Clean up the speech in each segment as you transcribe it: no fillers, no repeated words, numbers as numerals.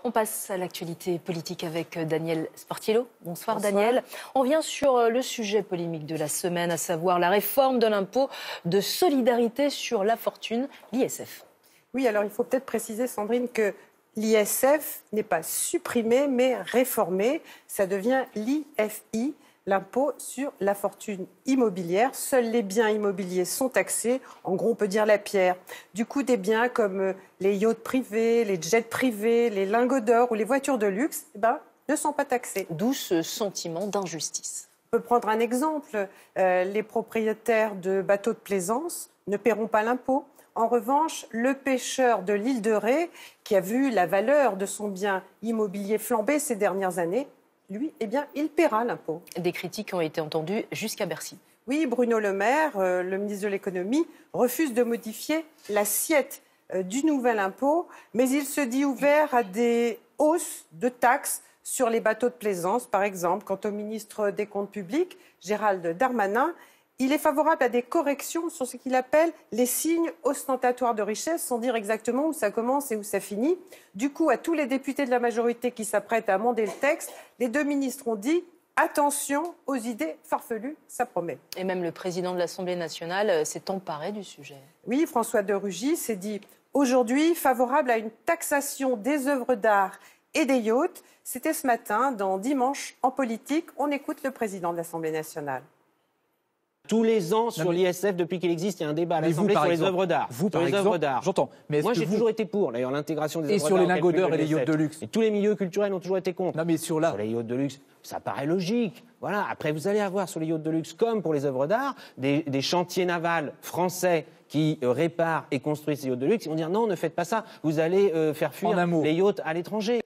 On passe à l'actualité politique avec Daniel Sportiello. Bonsoir Daniel. On vient sur le sujet polémique de la semaine, à savoir la réforme de l'impôt de solidarité sur la fortune, l'ISF. Oui, alors il faut peut-être préciser, Sandrine, que l'ISF n'est pas supprimé, mais réformé. Ça devient l'IFI, l'impôt sur la fortune immobilière. Seuls les biens immobiliers sont taxés. En gros, on peut dire la pierre. Du coup, des biens comme les yachts privés, les jets privés, les lingots d'or ou les voitures de luxe, ne sont pas taxés. D'où ce sentiment d'injustice. On peut prendre un exemple. Les propriétaires de bateaux de plaisance ne paieront pas l'impôt. En revanche, le pêcheur de l'île de Ré, qui a vu la valeur de son bien immobilier flamber ces dernières années, lui, il paiera l'impôt. Des critiques ont été entendues jusqu'à Bercy. Oui, Bruno Le Maire, le ministre de l'économie, refuse de modifier l'assiette du nouvel impôt, mais il se dit ouvert à des hausses de taxes sur les bateaux de plaisance, par exemple. Quant au ministre des Comptes publics, Gérald Darmanin, il est favorable à des corrections sur ce qu'il appelle les signes ostentatoires de richesse, sans dire exactement où ça commence et où ça finit. Du coup, à tous les députés de la majorité qui s'apprêtent à amender le texte, les deux ministres ont dit « Attention aux idées farfelues, ça promet ». Et même le président de l'Assemblée nationale s'est emparé du sujet. Oui, François de Rugy s'est dit aujourd'hui favorable à une taxation des œuvres d'art et des yachts. C'était ce matin dans Dimanche en politique. On écoute le président de l'Assemblée nationale. Tous les ans, sur l'ISF, depuis qu'il existe, il y a un débat à l'Assemblée sur les œuvres d'art. Vous, par exemple, j'entends. Moi, j'ai toujours été pour, d'ailleurs, l'intégration des œuvres d'art. Et sur les lingots d'or et les yachts de luxe. Et tous les milieux culturels ont toujours été contre. Non, mais sur les yachts de luxe, ça paraît logique. Voilà. Après, vous allez avoir sur les yachts de luxe, comme pour les œuvres d'art, des chantiers navals français qui réparent et construisent ces yachts de luxe. Ils vont dire non, ne faites pas ça. Vous allez faire fuir les yachts à l'étranger.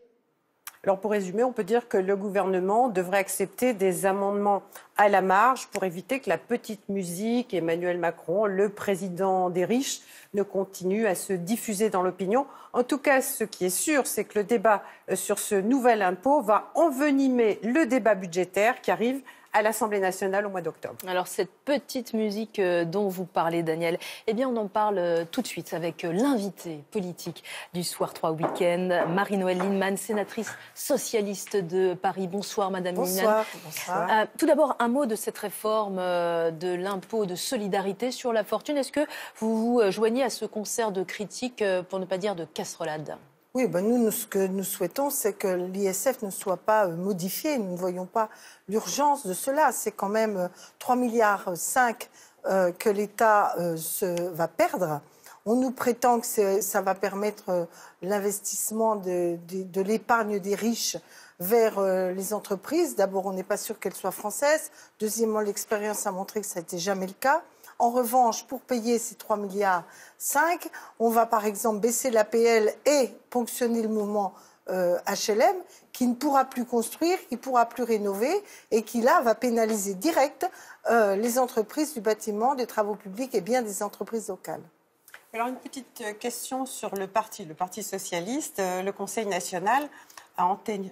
Alors pour résumer, on peut dire que le gouvernement devrait accepter des amendements à la marge pour éviter que la petite musique, Emmanuel Macron, le président des riches, ne continue à se diffuser dans l'opinion. En tout cas, ce qui est sûr, c'est que le débat sur ce nouvel impôt va envenimer le débat budgétaire qui arrive à l'Assemblée nationale au mois d'octobre. Alors cette petite musique dont vous parlez, Daniel, eh bien on en parle tout de suite avec l'invitée politique du Soir 3 Week-end, Marie-Noëlle Lienemann, sénatrice socialiste de Paris. Bonsoir Madame Lienemann. Bonsoir. Tout d'abord, un mot de cette réforme de l'impôt de solidarité sur la fortune. Est-ce que vous vous joignez à ce concert de critiques, pour ne pas dire de casserolades ? Oui, nous, ce que nous souhaitons, c'est que l'ISF ne soit pas modifié. Nous ne voyons pas l'urgence de cela. C'est quand même 3,5 milliards que l'État va perdre. On nous prétend que ça va permettre l'investissement de l'épargne des riches vers les entreprises. D'abord, on n'est pas sûr qu'elles soient françaises. Deuxièmement, l'expérience a montré que ça n'était jamais le cas. En revanche, pour payer ces 3,5 milliards, on va par exemple baisser l'APL et ponctionner le mouvement HLM, qui ne pourra plus construire, qui ne pourra plus rénover et qui, là, va pénaliser direct les entreprises du bâtiment, des travaux publics et bien des entreprises locales. Alors, une petite question sur le Parti socialiste. Le Conseil national a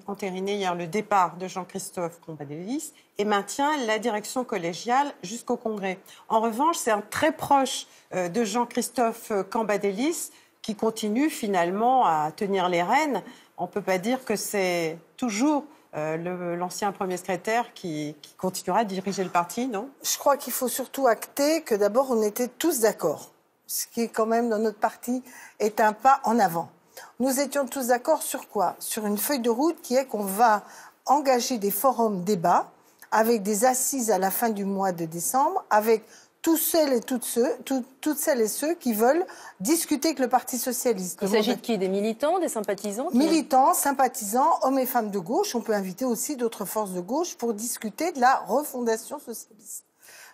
entériné hier le départ de Jean-Christophe Cambadélis et maintient la direction collégiale jusqu'au Congrès. En revanche, c'est un très proche de Jean-Christophe Cambadélis qui continue finalement à tenir les rênes. On ne peut pas dire que c'est toujours l'ancien premier secrétaire qui continuera à diriger le parti, non ? Je crois qu'il faut surtout acter que d'abord, on était tous d'accord. Ce qui, quand même, dans notre parti, est un pas en avant. Nous étions tous d'accord sur quoi ? Sur une feuille de route qui est qu'on va engager des forums débats avec des assises à la fin du mois de décembre, avec toutes celles et ceux qui veulent discuter avec le Parti socialiste. Il s'agit de qui ? Des militants, des sympathisants ? Militants, sympathisants, hommes et femmes de gauche. On peut inviter aussi d'autres forces de gauche pour discuter de la refondation socialiste.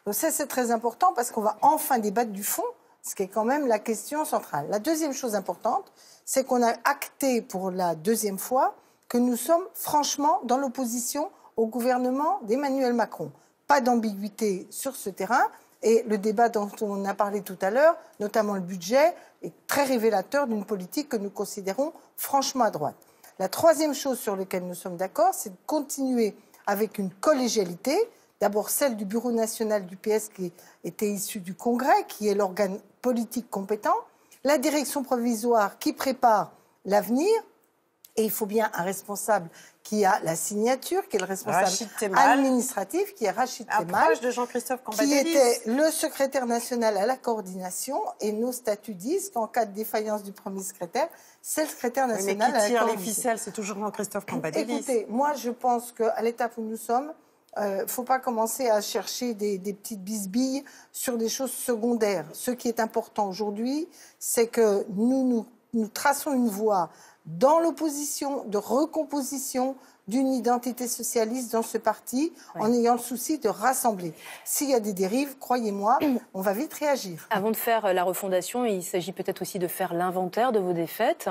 Donc ça, c'est très important parce qu'on va enfin débattre du fond, ce qui est quand même la question centrale. La deuxième chose importante, c'est qu'on a acté pour la deuxième fois que nous sommes franchement dans l'opposition au gouvernement d'Emmanuel Macron. Pas d'ambiguïté sur ce terrain. Et le débat dont on a parlé tout à l'heure, notamment le budget, est très révélateur d'une politique que nous considérons franchement à droite. La troisième chose sur laquelle nous sommes d'accord, c'est de continuer avec une collégialité. D'abord celle du Bureau national du PS qui était issu du Congrès, qui est l'organe politique compétent. La direction provisoire qui prépare l'avenir Et il faut bien un responsable qui a la signature, qui est le responsable administratif, qui est Rachid Temal, proche de Jean-Christophe qui Cambadélis, était le secrétaire national à la coordination. Et nos statuts disent qu'en cas de défaillance du premier secrétaire, c'est le secrétaire national à la coordination. Mais qui tire les ficelles, c'est toujours Jean-Christophe Cambadélis. Écoutez, moi je pense qu'à l'étape où nous sommes, il ne faut pas commencer à chercher des petites bisbilles sur des choses secondaires. Ce qui est important aujourd'hui, c'est que nous traçons une voie dans l'opposition, de recomposition d'une identité socialiste dans ce parti, en ayant le souci de rassembler. S'il y a des dérives, croyez-moi, on va vite réagir. Avant de faire la refondation, il s'agit peut-être aussi de faire l'inventaire de vos défaites.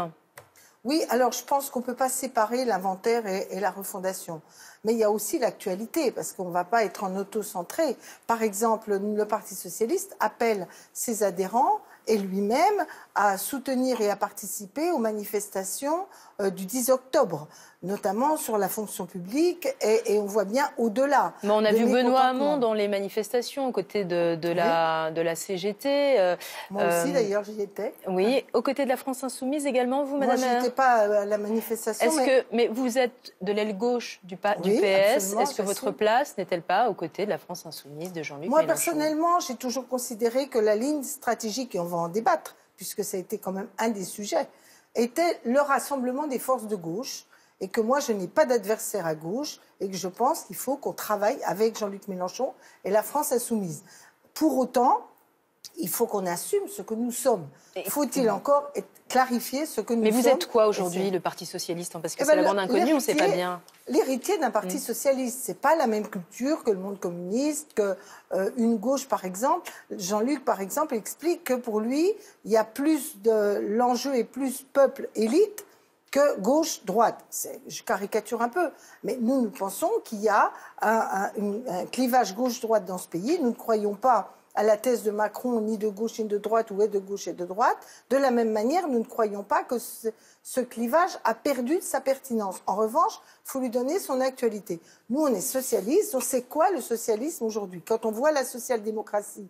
Oui, alors je pense qu'on ne peut pas séparer l'inventaire et la refondation. Mais il y a aussi l'actualité, parce qu'on ne va pas être en auto-centré. Par exemple, le Parti socialiste appelle ses adhérents et lui-même à soutenir et à participer aux manifestations du 10 octobre, notamment sur la fonction publique, et on voit bien au-delà. Mais on a vu Benoît Hamon dans les manifestations aux côtés de la CGT. Moi aussi, d'ailleurs, j'y étais. Oui, aux côtés de la France Insoumise également, vous, madame. Moi, je n'étais pas à la manifestation. Mais vous êtes de l'aile gauche du PS. Est-ce que votre place n'est-elle pas aux côtés de la France Insoumise, de Jean-Luc Mélenchon ? Moi, personnellement, j'ai toujours considéré que la ligne stratégique, et on va en débattre, puisque ça a été quand même un des sujets, était le rassemblement des forces de gauche, et que moi, je n'ai pas d'adversaire à gauche, et que je pense qu'il faut qu'on travaille avec Jean-Luc Mélenchon et la France Insoumise. Pour autant, il faut qu'on assume ce que nous sommes. Faut-il encore clarifier ce que nous sommes ? Mais vous êtes quoi aujourd'hui, le Parti socialiste ? Parce que c'est la grande inconnue, on ne sait pas bien. L'héritier d'un parti socialiste, c'est pas la même culture que le monde communiste, que une gauche, par exemple. Jean-Luc, par exemple, explique que pour lui, il y a plus l'enjeu est plus peuple-élite que gauche-droite. Je caricature un peu, mais nous pensons qu'il y a un clivage gauche-droite dans ce pays. Nous ne croyons pas à la thèse de Macron, ni de gauche ni de droite, ou est de gauche et de droite. De la même manière, nous ne croyons pas que ce clivage a perdu sa pertinence. En revanche, il faut lui donner son actualité. Nous, on est socialistes, on sait quoi le socialisme aujourd'hui ? Quand on voit la social-démocratie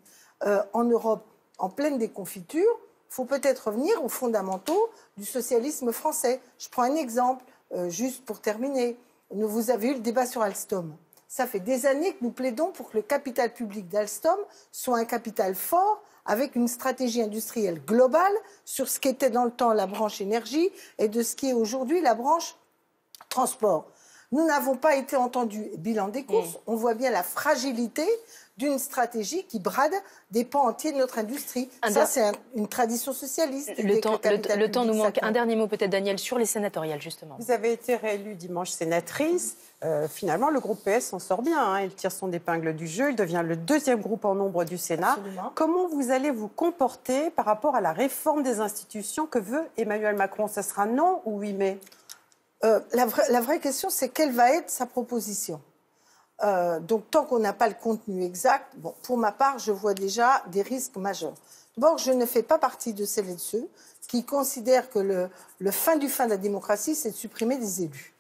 en Europe en pleine déconfiture, il faut peut-être revenir aux fondamentaux du socialisme français. Je prends un exemple, juste pour terminer. Vous avez eu le débat sur Alstom. Ça fait des années que nous plaidons pour que le capital public d'Alstom soit un capital fort avec une stratégie industrielle globale sur ce qu'était dans le temps la branche énergie et de ce qui est aujourd'hui la branche transport. Nous n'avons pas été entendus. Bilan des courses, on voit bien la fragilité d'une stratégie qui brade des pans entiers de notre industrie. Ça, c'est une tradition socialiste. Le temps nous manque. Un dernier mot peut-être, Daniel, sur les sénatoriales, justement. Vous avez été réélue dimanche sénatrice. Finalement, le groupe PS s'en sort bien. Il tire son épingle du jeu. Il devient le deuxième groupe en nombre du Sénat. Absolument. Comment vous allez vous comporter par rapport à la réforme des institutions que veut Emmanuel Macron ? Ce sera non ou oui mais la vraie question, c'est quelle va être sa proposition ? Donc, tant qu'on n'a pas le contenu exact, pour ma part, je vois déjà des risques majeurs. D'abord, je ne fais pas partie de celles et de ceux qui considèrent que le fin du fin de la démocratie, c'est de supprimer des élus.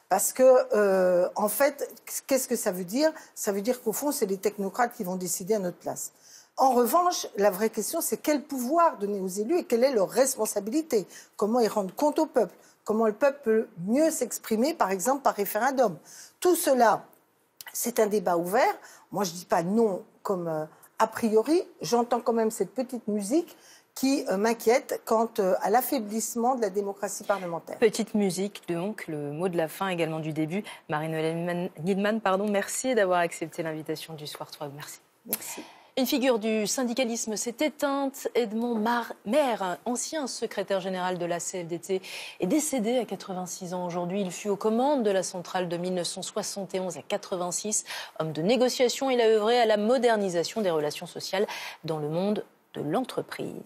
Parce que, en fait, qu'est-ce que ça veut dire ? Ça veut dire qu'au fond, c'est les technocrates qui vont décider à notre place. En revanche, la vraie question, c'est quel pouvoir donner aux élus et quelle est leur responsabilité ? Comment ils rendent compte au peuple ? Comment le peuple peut mieux s'exprimer, par exemple, par référendum ? Tout cela, c'est un débat ouvert. Moi, je ne dis pas non comme a priori. J'entends quand même cette petite musique qui m'inquiète quant à l'affaiblissement de la démocratie parlementaire. Petite musique, donc, le mot de la fin également du début. Marie-Noëlle Lienemann, merci d'avoir accepté l'invitation du Soir 3. Merci. Merci. Une figure du syndicalisme s'est éteinte. Edmond Maire, ancien secrétaire général de la CFDT, est décédé à 86 ans aujourd'hui. Il fut aux commandes de la centrale de 1971 à 86. Homme de négociation, il a œuvré à la modernisation des relations sociales dans le monde de l'entreprise.